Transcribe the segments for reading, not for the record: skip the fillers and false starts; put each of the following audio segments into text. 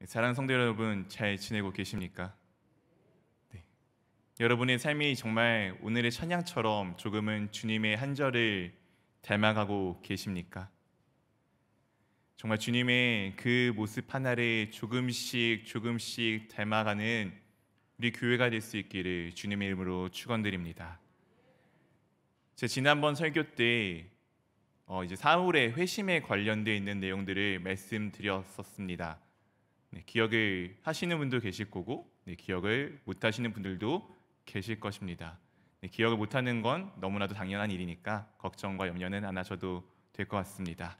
사랑하는 성도 여러분, 잘 지내고 계십니까? 네. 여러분의 삶이 정말 오늘의 찬양처럼 조금은 주님의 한 절을 닮아가고 계십니까? 정말 주님의 그 모습 하나를 조금씩 닮아가는 우리 교회가 될 수 있기를 주님의 이름으로 축원드립니다. 제 지난번 설교 때 이제 사울의 회심에 관련되어 있는 내용들을 말씀드렸었습니다. 네, 기억을 하시는 분도 계실 거고, 기억을 못 하시는 분들도 계실 것입니다. 기억을 못하는 건 너무나도 당연한 일이니까 걱정과 염려는 안 하셔도 될 것 같습니다.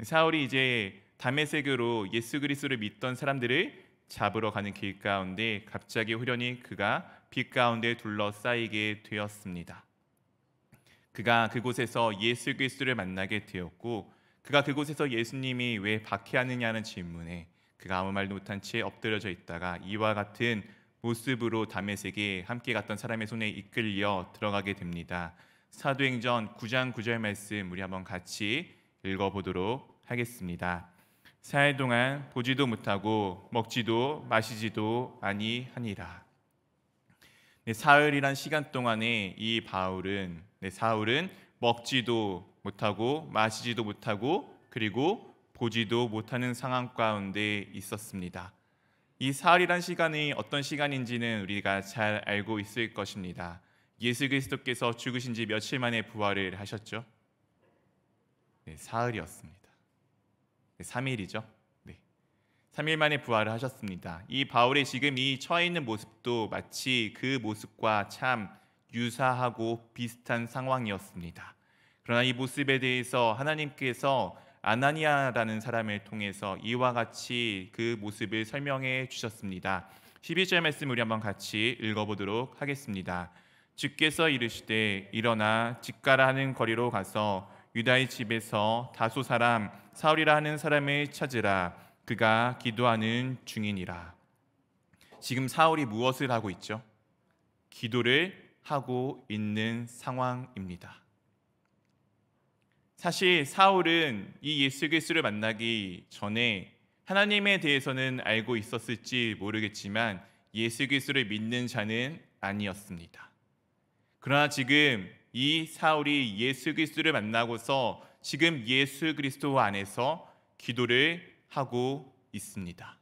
사울이 이제 다메섹으로 예수 그리스도를 믿던 사람들을 잡으러 가는 길 가운데 갑자기 후련히 그가 빛 가운데 둘러싸이게 되었습니다. 그가 그곳에서 예수 그리스도를 만나게 되었고, 그가 그곳에서 예수님이 왜 박해하느냐는 질문에 그가 아무 말도 못한 채 엎드려져 있다가 이와 같은 모습으로 다메섹에 함께 갔던 사람의 손에 이끌려 들어가게 됩니다. 사도행전 9장 9절 말씀 우리 한번 같이 읽어보도록 하겠습니다. 4일 동안 보지도 못하고 먹지도 마시지도 아니하니라. 사흘이란 시간 동안에 이 사울은 먹지도 못하고 마시지도 못하고 그리고 보지도 못하는 상황 가운데 있었습니다. 이 사흘이란 시간이 어떤 시간인지는 우리가 잘 알고 있을 것입니다. 예수 그리스도께서 죽으신 지 며칠 만에 부활을 하셨죠? 사흘이었습니다. 3일이죠. 3일 만에 부활을 하셨습니다. 이 바울의 지금 이 처해 있는 모습도 마치 그 모습과 참 유사하고 비슷한 상황이었습니다. 그러나 이 모습에 대해서 하나님께서 아나니아라는 사람을 통해서 이와 같이 그 모습을 설명해 주셨습니다. 11절 말씀 우리 한번 같이 읽어보도록 하겠습니다. 주께서 이르시되 일어나 집 가라 하는 거리로 가서 유다의 집에서 다소 사람 사울이라 하는 사람을 찾으라. 그가 기도하는 중이니라. 지금 사울이 무엇을 하고 있죠? 기도를 하고 있는 상황입니다. 사실 사울은 이 예수 그리스도를 만나기 전에 하나님에 대해서는 알고 있었을지 모르겠지만 예수 그리스도를 믿는 자는 아니었습니다. 그러나 지금 이 사울이 예수 그리스도를 만나고서 지금 예수 그리스도 안에서 기도를 하고 있습니다.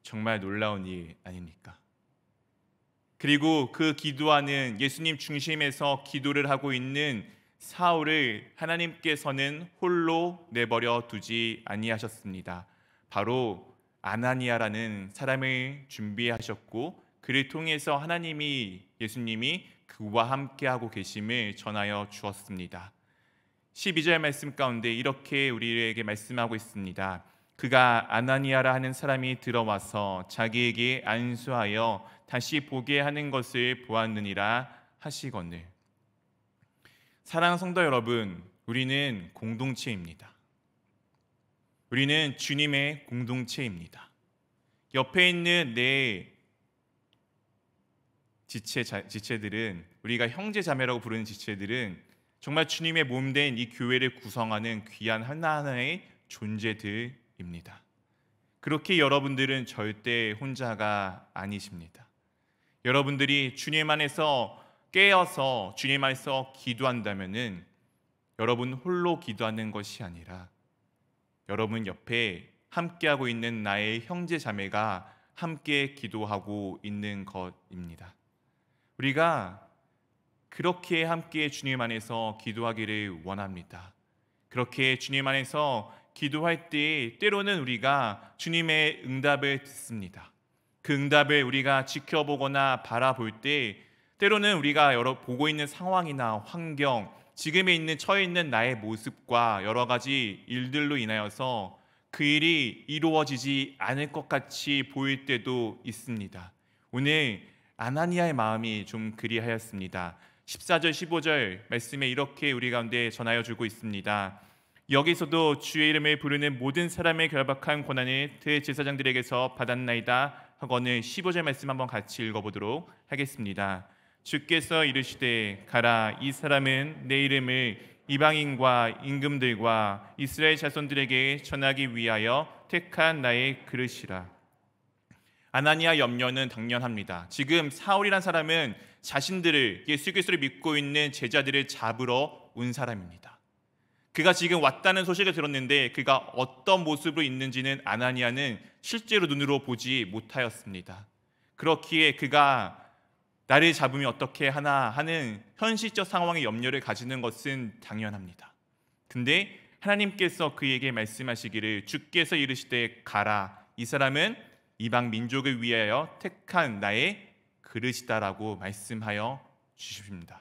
정말 놀라운 일 아닙니까? 그리고 그 기도하는 예수님 중심에서 기도를 하고 있는 사울을 하나님께서는 홀로 내버려 두지 아니하셨습니다. 바로 아나니아라는 사람을 준비하셨고 그를 통해서 예수님이 그와 함께하고 계심을 전하여 주었습니다. 12절 말씀 가운데 이렇게 우리에게 말씀하고 있습니다. 그가 아나니아라 하는 사람이 들어와서 자기에게 안수하여 다시 보게 하는 것을 보았느니라 하시거늘. 사랑하는 성도 여러분, 우리는 공동체입니다. 우리는 주님의 공동체입니다. 옆에 있는 내 지체들은, 우리가 형제 자매라고 부르는 지체들은 정말 주님의 몸된 이 교회를 구성하는 귀한 하나하나의 존재들입니다. 그렇게 여러분들은 절대 혼자가 아니십니다. 여러분들이 주님 안에서 깨어서 주님 안에서 기도한다면은 여러분 홀로 기도하는 것이 아니라 여러분 옆에 함께하고 있는 나의 형제 자매가 함께 기도하고 있는 것입니다. 우리가 그렇게 함께 주님 안에서 기도하기를 원합니다. 그렇게 주님 안에서 기도할 때 때로는 우리가 주님의 응답을 듣습니다. 그 응답을 우리가 지켜보거나 바라볼 때 때로는 우리가 보고 있는 상황이나 환경, 지금에 처해 있는 나의 모습과 여러 가지 일들로 인하여서 그 일이 이루어지지 않을 것 같이 보일 때도 있습니다. 오늘 아나니아의 마음이 좀 그리하였습니다. 14절 15절 말씀에 이렇게 우리 가운데 전하여 주고 있습니다. 여기서도 주의 이름을 부르는 모든 사람의 결박한 고난을 대제사장들에게서 받았나이다 하거늘. 15절 말씀 한번 같이 읽어보도록 하겠습니다. 주께서 이르시되 가라, 이 사람은 내 이름을 이방인과 임금들과 이스라엘 자손들에게 전하기 위하여 택한 나의 그릇이라. 아나니아 염려는 당연합니다. 지금 사울이란 사람은 자신들을 예수 그리스도를 믿고 있는 제자들을 잡으러 온 사람입니다. 그가 지금 왔다는 소식을 들었는데 그가 어떤 모습으로 있는지는 아나니아는 실제로 눈으로 보지 못하였습니다. 그렇기에 그가 나를 잡으면 어떻게 하나 하는 현실적 상황의 염려를 가지는 것은 당연합니다. 근데 하나님께서 그에게 말씀하시기를 주께서 이르시되 가라, 이 사람은 이방 민족을 위하여 택한 나의 그릇이다라고 말씀하여 주십니다.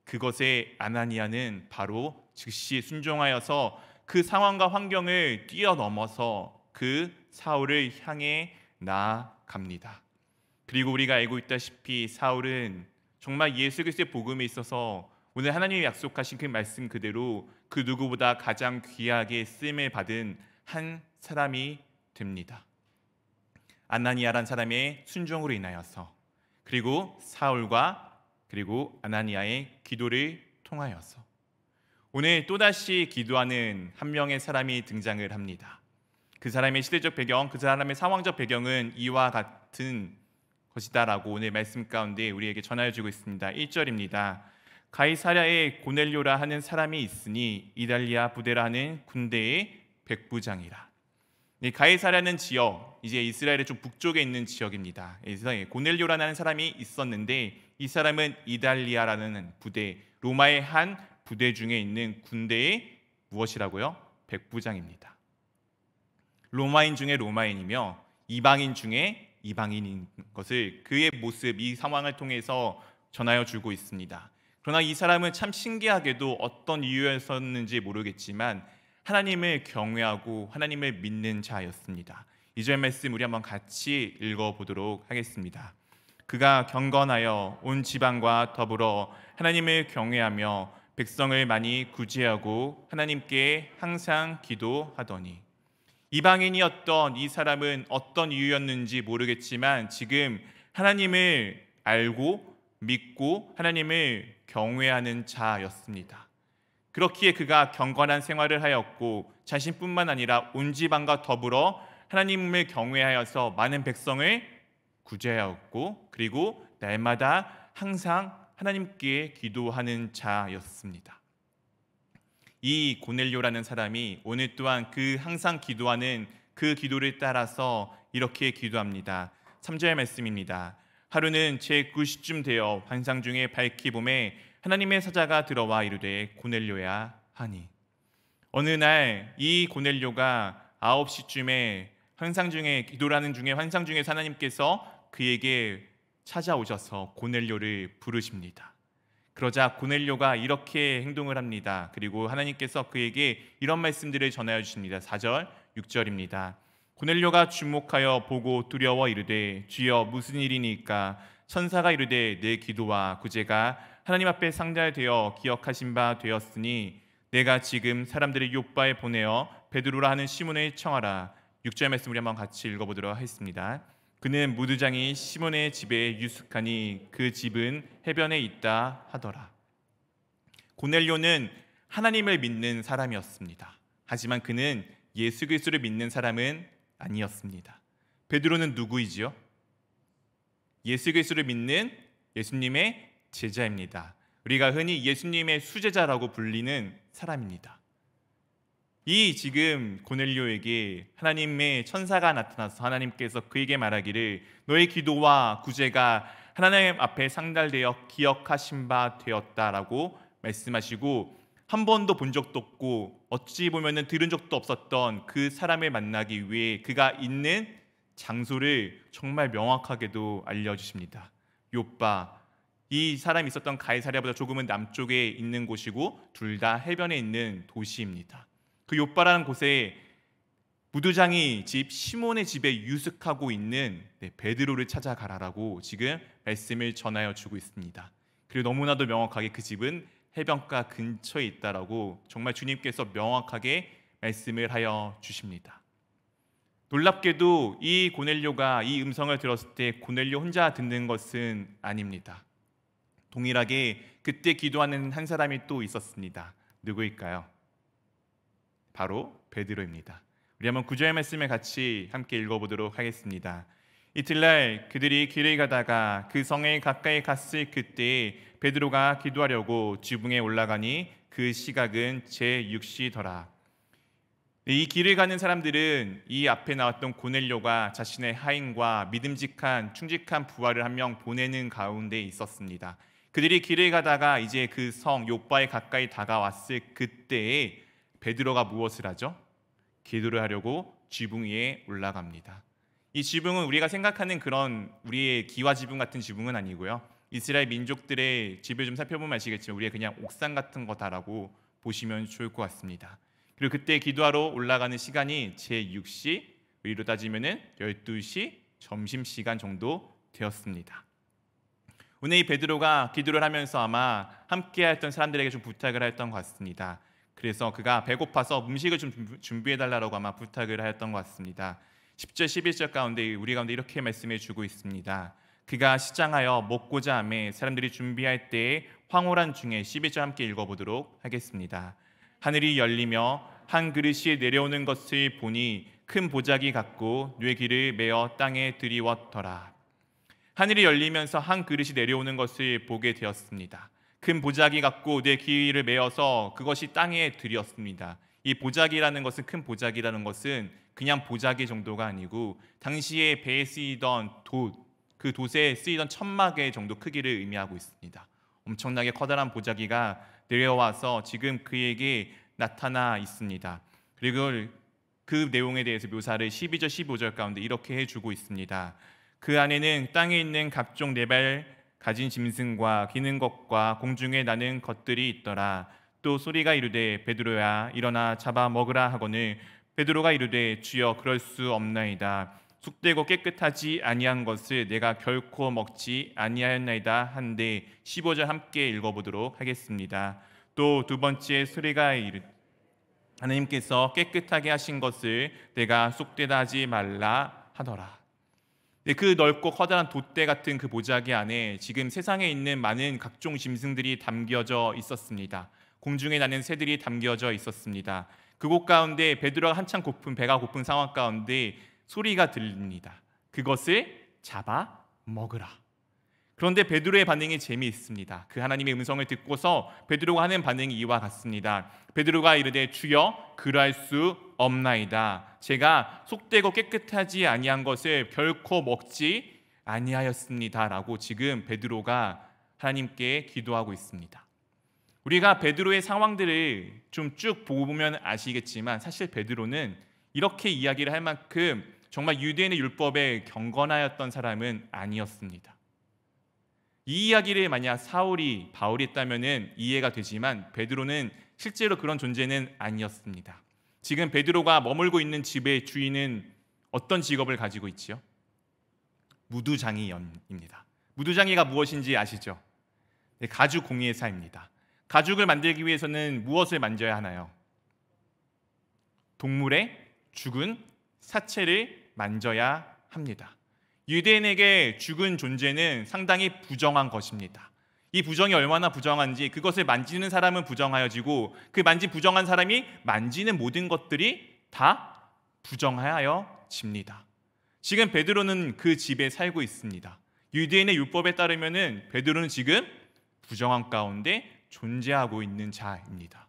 그것에 아나니아는 바로 즉시 순종하여서 그 상황과 환경을 뛰어넘어서 그 사울을 향해 나아갑니다. 그리고 우리가 알고 있다시피 사울은 정말 예수 그리스도의 복음에 있어서 오늘 하나님이 약속하신 그 말씀 그대로 그 누구보다 가장 귀하게 쓰임을 받은 한 사람이 됩니다. 아나니아란 사람의 순종으로 인하여서, 그리고 사울과 그리고 아나니아의 기도를 통하여서 오늘 또다시 기도하는 한 명의 사람이 등장을 합니다. 그 사람의 시대적 배경, 그 사람의 상황적 배경은 이와 같은 것이다라고 오늘 말씀 가운데 우리에게 전하여주고 있습니다. 1절입니다. 가이사랴에 고넬료라 하는 사람이 있으니 이달리아 부대라 하는 군대의 백부장이라. 가이사랴는 지역, 이제 이스라엘의 좀 북쪽에 있는 지역입니다. 그래서 고넬료라는 사람이 있었는데 이 사람은 이달리아라는 부대, 로마의 한 부대 중에 있는 군대의 무엇이라고요? 백부장입니다. 로마인 중에 로마인이며 이방인 중에 이방인인 것을 그의 모습, 이 상황을 통해서 전하여 주고 있습니다. 그러나 이 사람은 참 신기하게도 어떤 이유였었는지 모르겠지만 하나님을 경외하고 하나님을 믿는 자였습니다. 2절 말씀 우리 한번 같이 읽어보도록 하겠습니다. 그가 경건하여 온 지방과 더불어 하나님을 경외하며 백성을 많이 구제하고 하나님께 항상 기도하더니. 이방인이었던 이 사람은 어떤 이유였는지 모르겠지만 지금 하나님을 알고 믿고 하나님을 경외하는 자였습니다. 그렇기에 그가 경건한 생활을 하였고 자신뿐만 아니라 온 지방과 더불어 하나님을 경외하여서 많은 백성을 구제하였고 그리고 날마다 항상 하나님께 기도하는 자였습니다. 이 고넬료라는 사람이 오늘 또한 그 항상 기도하는 그 기도를 따라서 이렇게 기도합니다. 3절 말씀입니다. 하루는 제 9시쯤 되어 환상 중에 밝히 봄에 하나님의 사자가 들어와 이르되 고넬료야 하니. 어느 날 이 고넬료가 9시쯤에 환상 중에 기도하는 중에 환상 중에서 하나님께서 그에게 찾아오셔서 고넬료를 부르십니다. 그러자 고넬료가 이렇게 행동을 합니다. 그리고 하나님께서 그에게 이런 말씀들을 전하여 주십니다. 4절, 6절입니다. 고넬료가 주목하여 보고 두려워 이르되 주여 무슨 일이니까? 천사가 이르되 내 기도와 구제가 하나님 앞에 상달되어 기억하신 바 되었으니 내가 지금 사람들을 요바에 보내어 베드로라 하는 시몬을 청하라. 6절 말씀 우리 한번 같이 읽어보도록 하겠습니다. 그는 무두장이 시몬의 집에 유숙하니 그 집은 해변에 있다 하더라. 고넬료는 하나님을 믿는 사람이었습니다. 하지만 그는 예수 그리스도를 믿는 사람은 아니었습니다. 베드로는 누구이지요? 예수 그리스도를 믿는 예수님의 제자입니다. 우리가 흔히 예수님의 수제자라고 불리는 사람입니다. 이 지금 고넬료에게 하나님의 천사가 나타나서 하나님께서 그에게 말하기를 너의 기도와 구제가 하나님 앞에 상달되어 기억하신 바 되었다라고 말씀하시고 한 번도 본 적도 없고 어찌 보면은 들은 적도 없었던 그 사람을 만나기 위해 그가 있는 장소를 정말 명확하게도 알려주십니다. 요빠, 이 사람이 있었던 가이사랴보다 조금은 남쪽에 있는 곳이고 둘 다 해변에 있는 도시입니다. 그 요빠라는 곳에 무두장이 집 시몬의 집에 유숙하고 있는 베드로를 찾아가라라고 지금 말씀을 전하여 주고 있습니다. 그리고 너무나도 명확하게 그 집은 해변가 근처에 있다라고 정말 주님께서 명확하게 말씀을 하여 주십니다. 놀랍게도 이 고넬료가 이 음성을 들었을 때 고넬료 혼자 듣는 것은 아닙니다. 동일하게 그때 기도하는 한 사람이 또 있었습니다. 누구일까요? 바로 베드로입니다. 우리 한번 9절 말씀을 같이 함께 읽어보도록 하겠습니다. 이틀날 그들이 길을 가다가 그 성에 가까이 갔을 그때에 베드로가 기도하려고 지붕에 올라가니 그 시각은 제6시더라. 이 길을 가는 사람들은 이 앞에 나왔던 고넬료가 자신의 하인과 믿음직한 충직한 부하를 한 명 보내는 가운데 있었습니다. 그들이 길을 가다가 이제 그 성 요바에 가까이 다가왔을 그때에 베드로가 무엇을 하죠? 기도를 하려고 지붕 위에 올라갑니다. 이 지붕은 우리가 생각하는 그런 우리의 기와 지붕 같은 지붕은 아니고요. 이스라엘 민족들의 집을 좀 살펴보면 아시겠지만 우리의 그냥 옥상 같은 거다라고 보시면 좋을 것 같습니다. 그리고 그때 기도하러 올라가는 시간이 제6시, 우리로 따지면은 12시 점심시간 정도 되었습니다. 오늘 이 베드로가 기도를 하면서 아마 함께 했던 사람들에게 좀 부탁을 했던 것 같습니다. 그래서 그가 배고파서 음식을 좀 준비해달라고 아마 부탁을 하였던 것 같습니다. 10절 11절 가운데 우리 가운데 이렇게 말씀해 주고 있습니다. 그가 시장하여 먹고자 하매 사람들이 준비할 때에 황홀한 중에 11절 함께 읽어보도록 하겠습니다. 하늘이 열리며 한 그릇이 내려오는 것을 보니 큰 보자기 같고 뇌기를 메어 땅에 들이웠더라. 하늘이 열리면서 한 그릇이 내려오는 것을 보게 되었습니다. 큰 보자기 같고 뇌기를 메어서 그것이 땅에 들이었습니다. 이 보자기라는 것은 큰 보자기라는 것은 그냥 보자기 정도가 아니고 당시에 배에 쓰이던 그 돛에 쓰이던 1000마개 정도 크기를 의미하고 있습니다. 엄청나게 커다란 보자기가 내려와서 지금 그에게 나타나 있습니다. 그리고 그 내용에 대해서 묘사를 12절 15절 가운데 이렇게 해주고 있습니다. 그 안에는 땅에 있는 각종 네 발 가진 짐승과 기는 것과 공중에 나는 것들이 있더라. 또 소리가 이르되 베드로야 일어나 잡아 먹으라 하거늘 베드로가 이르되 주여 그럴 수 없나이다. 쑥되고 깨끗하지 아니한 것을 내가 결코 먹지 아니하였나이다 한데 15절 함께 읽어보도록 하겠습니다. 또 두 번째 소리가 이르되 하나님께서 깨끗하게 하신 것을 내가 쑥되다 하지 말라 하더라. 그 넓고 커다란 돛대 같은 그 보자기 안에 지금 세상에 있는 많은 각종 짐승들이 담겨져 있었습니다. 공중에 나는 새들이 담겨져 있었습니다. 그곳 가운데 베드로가 한창 배가 고픈 상황 가운데 소리가 들립니다. 그것을 잡아 먹으라. 그런데 베드로의 반응이 재미있습니다. 그 하나님의 음성을 듣고서 베드로가 하는 반응이 이와 같습니다. 베드로가 이르되 주여 그러할 수 없나이다. 제가 속되고 깨끗하지 아니한 것을 결코 먹지 아니하였습니다라고 지금 베드로가 하나님께 기도하고 있습니다. 우리가 베드로의 상황들을 좀 쭉 보면 아시겠지만 사실 베드로는 이렇게 이야기를 할 만큼 정말 유대인의 율법에 경건하였던 사람은 아니었습니다. 이 이야기를 만약 바울이 했다면 이해가 되지만 베드로는 실제로 그런 존재는 아니었습니다. 지금 베드로가 머물고 있는 집의 주인은 어떤 직업을 가지고 있지요? 무두장이입니다. 무두장이가 무엇인지 아시죠? 네, 가죽 공예사입니다. 가죽을 만들기 위해서는 무엇을 만져야 하나요? 동물의 죽은 사체를 만져야 합니다. 유대인에게 죽은 존재는 상당히 부정한 것입니다. 이 부정이 얼마나 부정한지 그것을 만지는 사람은 부정하여지고 그 부정한 사람이 만지는 모든 것들이 다 부정하여집니다. 지금 베드로는 그 집에 살고 있습니다. 유대인의 율법에 따르면은 베드로는 지금 부정한 가운데 존재하고 있는 자입니다.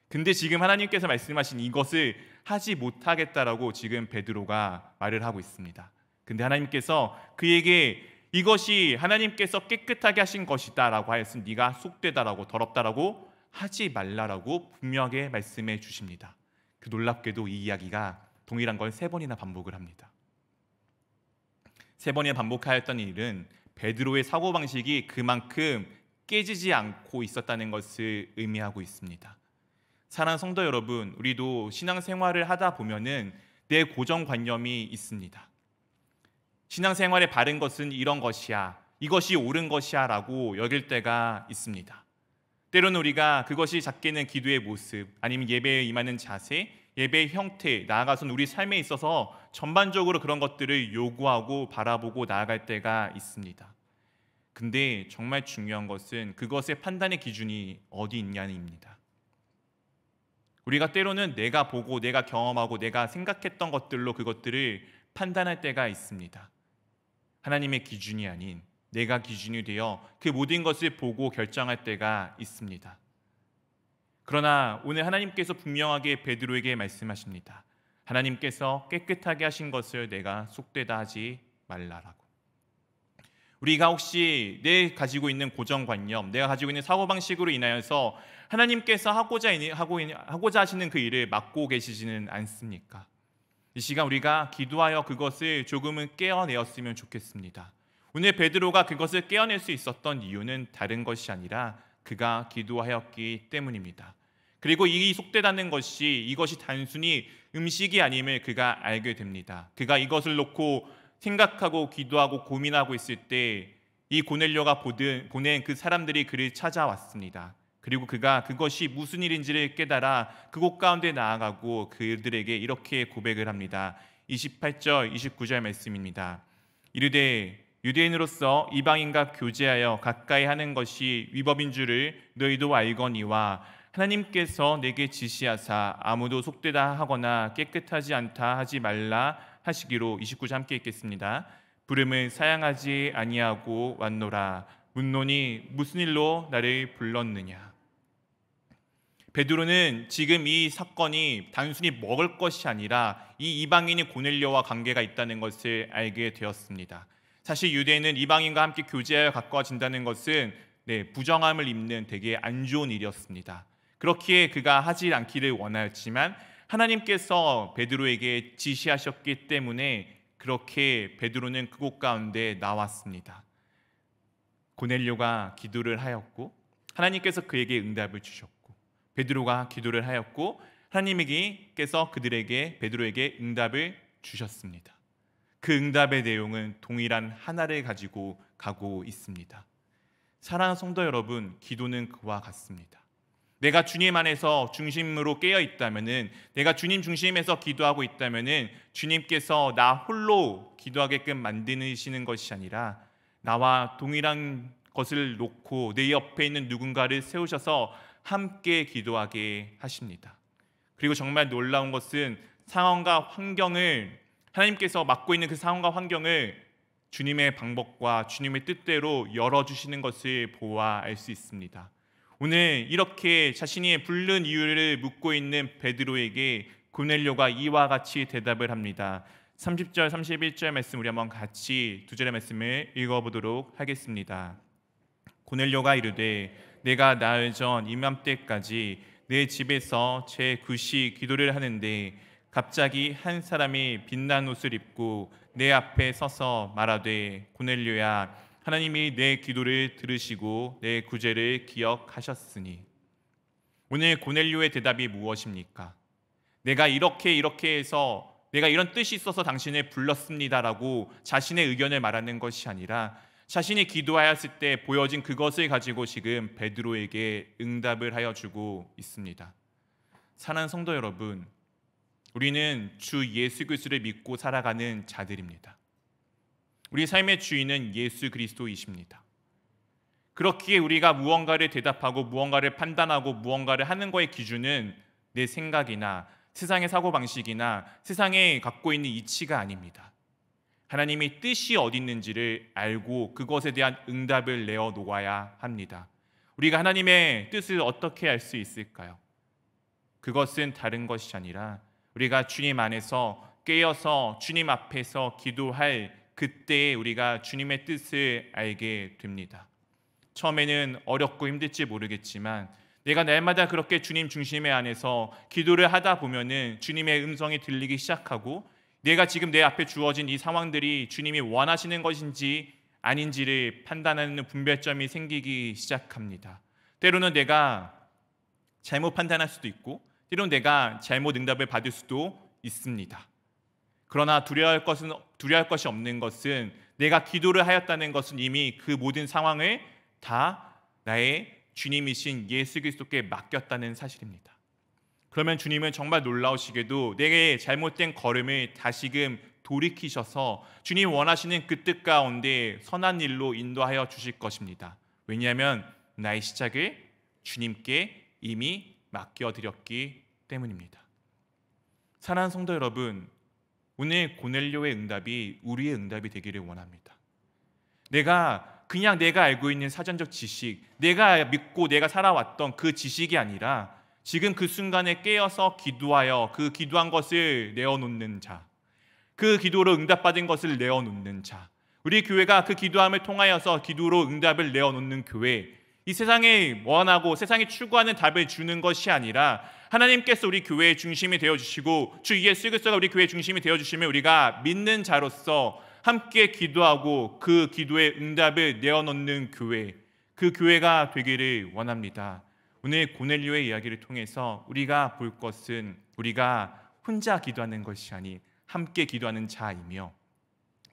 근데 지금 하나님께서 말씀하신 이것을 하지 못하겠다라고 지금 베드로가 말을 하고 있습니다. 근데 하나님께서 그에게 이것이 하나님께서 깨끗하게 하신 것이다 라고 하였으니 네가 쑥되다라고 더럽다라고 하지 말라라고 분명하게 말씀해 주십니다. 그 놀랍게도 이 이야기가 동일한 걸 3번이나 반복을 합니다. 3번이나 반복하였던 일은 베드로의 사고방식이 그만큼 깨지지 않고 있었다는 것을 의미하고 있습니다. 사랑하는 성도 여러분, 우리도 신앙생활을 하다 보면은 내 고정관념이 있습니다. 신앙생활의 바른 것은 이런 것이야, 이것이 옳은 것이야 라고 여길 때가 있습니다. 때로는 우리가 그것이 작게는 기도의 모습 아니면 예배에 임하는 자세, 예배의 형태, 나아가서는 우리 삶에 있어서 전반적으로 그런 것들을 요구하고 바라보고 나아갈 때가 있습니다. 근데 정말 중요한 것은 그것의 판단의 기준이 어디 있냐입니다. 우리가 때로는 내가 보고 내가 경험하고 내가 생각했던 것들로 그것들을 판단할 때가 있습니다. 하나님의 기준이 아닌 내가 기준이 되어 그 모든 것을 보고 결정할 때가 있습니다. 그러나 오늘 하나님께서 분명하게 베드로에게 말씀하십니다. 하나님께서 깨끗하게 하신 것을 내가 속되다 하지 말라라고. 우리가 혹시 내 가지고 있는 고정관념, 내가 가지고 있는 사고방식으로 인하여서 하나님께서 하고자 하시는 그 일을 막고 계시지는 않습니까? 이 시간 우리가 기도하여 그것을 조금은 깨어내었으면 좋겠습니다. 오늘 베드로가 그것을 깨어낼 수 있었던 이유는 다른 것이 아니라 그가 기도하였기 때문입니다. 그리고 이 속되다는 것이 이것이 단순히 음식이 아님을 그가 알게 됩니다. 그가 이것을 놓고 생각하고 기도하고 고민하고 있을 때 이 고넬료가 보낸 그 사람들이 그를 찾아왔습니다. 그리고 그가 그것이 무슨 일인지를 깨달아 그곳 가운데 나아가고 그들에게 이렇게 고백을 합니다. 28절 29절 말씀입니다. 이르되 유대인으로서 이방인과 교제하여 가까이 하는 것이 위법인 줄을 너희도 알거니와 하나님께서 내게 지시하사 아무도 속되다 하거나 깨끗하지 않다 하지 말라 하시기로. 29절 함께 읽겠습니다. 부름을 사양하지 아니하고 왔노라. 묻노니 무슨 일로 나를 불렀느냐. 베드로는 지금 이 사건이 단순히 먹을 것이 아니라 이 이방인이 고넬료와 관계가 있다는 것을 알게 되었습니다. 사실 유대인은 이방인과 함께 교제하여 가까워진다는 것은 부정함을 입는 되게 안 좋은 일이었습니다. 그렇기에 그가 하지 않기를 원하였지만 하나님께서 베드로에게 지시하셨기 때문에 그렇게 베드로는 그곳 가운데 나왔습니다. 고넬료가 기도를 하였고 하나님께서 그에게 응답을 주셨고, 베드로가 기도를 하였고 하나님께서 베드로에게 응답을 주셨습니다. 그 응답의 내용은 동일한 하나를 가지고 가고 있습니다. 사랑하는 성도 여러분, 기도는 그와 같습니다. 내가 주님 안에서 중심으로 깨어 있다면은, 내가 주님 중심에서 기도하고 있다면은 주님께서 나 홀로 기도하게끔 만드시는 것이 아니라 나와 동일한 것을 놓고 내 옆에 있는 누군가를 세우셔서 함께 기도하게 하십니다. 그리고 정말 놀라운 것은 상황과 환경을, 하나님께서 맡고 있는 그 상황과 환경을 주님의 방법과 주님의 뜻대로 열어주시는 것을 보아 알 수 있습니다. 오늘 이렇게 자신이 부른 이유를 묻고 있는 베드로에게 고넬료가 이와 같이 대답을 합니다. 30절 31절 말씀 우리 한번 같이 두 절의 말씀을 읽어보도록 하겠습니다. 고넬료가 이르되 내가 나흘 전 이맘때까지 내 집에서 제9시 기도를 하는데 갑자기 한 사람이 빛난 옷을 입고 내 앞에 서서 말하되 고넬료야, 하나님이 내 기도를 들으시고 내 구제를 기억하셨으니. 오늘 고넬료의 대답이 무엇입니까? 내가 이렇게 해서 내가 이런 뜻이 있어서 당신을 불렀습니다라고 자신의 의견을 말하는 것이 아니라 자신이 기도하였을 때 보여진 그것을 가지고 지금 베드로에게 응답을 하여 주고 있습니다. 사랑하는 성도 여러분, 우리는 주 예수 그리스도를 믿고 살아가는 자들입니다. 우리 삶의 주인은 예수 그리스도이십니다. 그렇기에 우리가 무언가를 대답하고 무언가를 판단하고 무언가를 하는 것의 기준은 내 생각이나 세상의 사고방식이나 세상에 갖고 있는 이치가 아닙니다. 하나님의 뜻이 어디 있는지를 알고 그것에 대한 응답을 내어 놓아야 합니다. 우리가 하나님의 뜻을 어떻게 알 수 있을까요? 그것은 다른 것이 아니라 우리가 주님 안에서 깨어서 주님 앞에서 기도할 그때에 우리가 주님의 뜻을 알게 됩니다. 처음에는 어렵고 힘들지 모르겠지만 내가 날마다 그렇게 주님 중심의 안에서 기도를 하다 보면은 주님의 음성이 들리기 시작하고 내가 지금 내 앞에 주어진 이 상황들이 주님이 원하시는 것인지 아닌지를 판단하는 분별점이 생기기 시작합니다. 때로는 내가 잘못 판단할 수도 있고 때로는 내가 잘못 응답을 받을 수도 있습니다. 그러나 두려워할 것이 없는 것은 내가 기도를 하였다는 것은 이미 그 모든 상황을 다 나의 주님이신 예수 그리스도께 맡겼다는 사실입니다. 그러면 주님은 정말 놀라우시게도 내게 잘못된 걸음을 다시금 돌이키셔서 주님 원하시는 그 뜻 가운데 선한 일로 인도하여 주실 것입니다. 왜냐하면 나의 시작을 주님께 이미 맡겨드렸기 때문입니다. 사랑하는 성도 여러분, 오늘 고넬료의 응답이 우리의 응답이 되기를 원합니다. 그냥 내가 알고 있는 사전적 지식, 내가 믿고 내가 살아왔던 그 지식이 아니라 지금 그 순간에 깨어서 기도하여 그 기도한 것을 내어놓는 자, 그 기도로 응답받은 것을 내어놓는 자, 우리 교회가 그 기도함을 통하여서 기도로 응답을 내어놓는 교회, 이 세상에 원하고 세상이 추구하는 답을 주는 것이 아니라 하나님께서 우리 교회의 중심이 되어주시고 주 예수 그리스도가 우리 교회의 중심이 되어주시면 우리가 믿는 자로서 함께 기도하고 그 기도의 응답을 내어놓는 교회, 그 교회가 되기를 원합니다. 오늘 고넬료의 이야기를 통해서 우리가 볼 것은 우리가 혼자 기도하는 것이 아닌 함께 기도하는 자이며,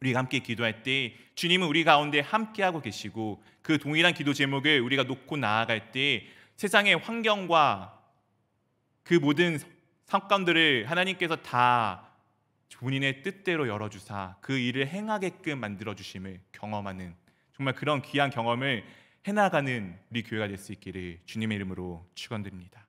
우리가 함께 기도할 때 주님은 우리 가운데 함께하고 계시고 그 동일한 기도 제목을 우리가 놓고 나아갈 때 세상의 환경과 그 모든 상관들을 하나님께서 다 본인의 뜻대로 열어주사 그 일을 행하게끔 만들어주심을 경험하는, 정말 그런 귀한 경험을 해나가는 우리 교회가 될 수 있기를 주님의 이름으로 축원드립니다.